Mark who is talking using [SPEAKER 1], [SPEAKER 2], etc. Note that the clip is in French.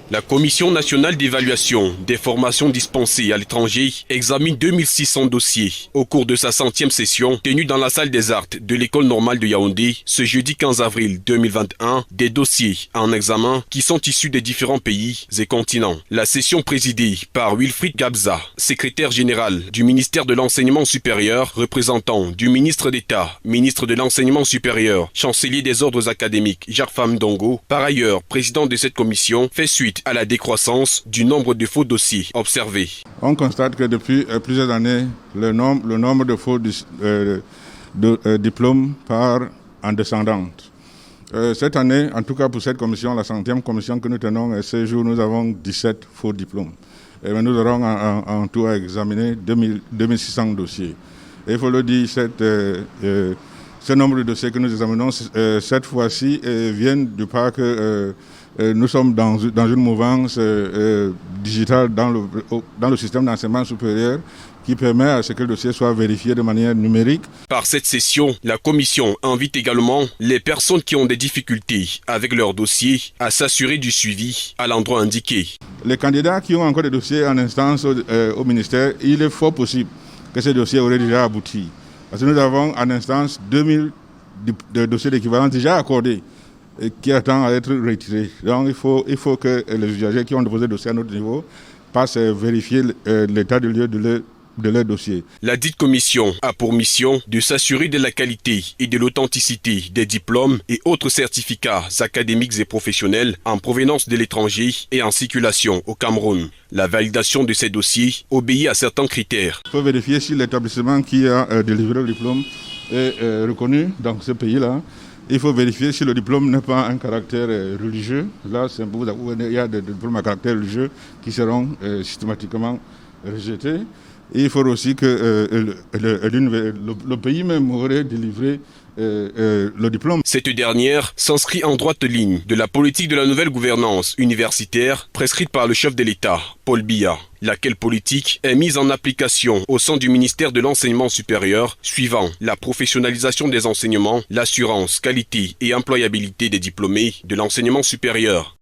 [SPEAKER 1] La Commission nationale d'évaluation des formations dispensées à l'étranger examine 2600 dossiers au cours de sa 100e session tenue dans la salle des arts de l'École normale de Yaoundé ce jeudi 15 avril 2021. Des dossiers en examen qui sont issus des différents pays et continents. La session présidée par Wilfried Gabza, secrétaire général du ministère de l'Enseignement supérieur, représentant du ministre d'État, ministre de l'Enseignement supérieur, chancelier des ordres académiques Jarfam Dongo, par ailleurs président de cette commission, fait suite à la décroissance du nombre de faux dossiers observés.
[SPEAKER 2] On constate que depuis plusieurs années, le nombre de faux diplômes part en descendante. Cette année, en tout cas pour cette commission, la 100e commission que nous tenons, ce jour, nous avons 17 faux diplômes. Et nous aurons en tout à examiner 2600 dossiers. Et il faut le dire, ce nombre de dossiers que nous examinons cette fois-ci viennent du fait que nous sommes dans une mouvance digitale dans le système d'enseignement supérieur qui permet à ce que le dossier soit vérifié de manière numérique.
[SPEAKER 1] Par cette session, la commission invite également les personnes qui ont des difficultés avec leur dossier à s'assurer du suivi à l'endroit indiqué.
[SPEAKER 2] Les candidats qui ont encore des dossiers en instance au ministère, il est fort possible que ces dossiers auraient déjà abouti. Parce que nous avons en instance 2000 dossiers d'équivalence déjà accordés et qui attendent à être retirés. Donc il faut que les usagers qui ont déposé le dossier à notre niveau passent vérifier l'état de lieu de leur dossier.
[SPEAKER 1] La dite commission a pour mission de s'assurer de la qualité et de l'authenticité des diplômes et autres certificats académiques et professionnels en provenance de l'étranger et en circulation au Cameroun. La validation de ces dossiers obéit à certains critères.
[SPEAKER 2] Il faut vérifier si l'établissement qui a délivré le diplôme est reconnu dans ce pays-là. Il faut vérifier si le diplôme n'a pas un caractère religieux. Là, il y a des diplômes à caractère religieux qui seront systématiquement rejetés. Et il faut aussi que le pays même aurait délivré le diplôme.
[SPEAKER 1] Cette dernière s'inscrit en droite ligne de la politique de la nouvelle gouvernance universitaire prescrite par le chef de l'État, Paul Biya, laquelle politique est mise en application au sein du ministère de l'Enseignement supérieur, suivant la professionnalisation des enseignements, l'assurance, qualité et employabilité des diplômés de l'enseignement supérieur.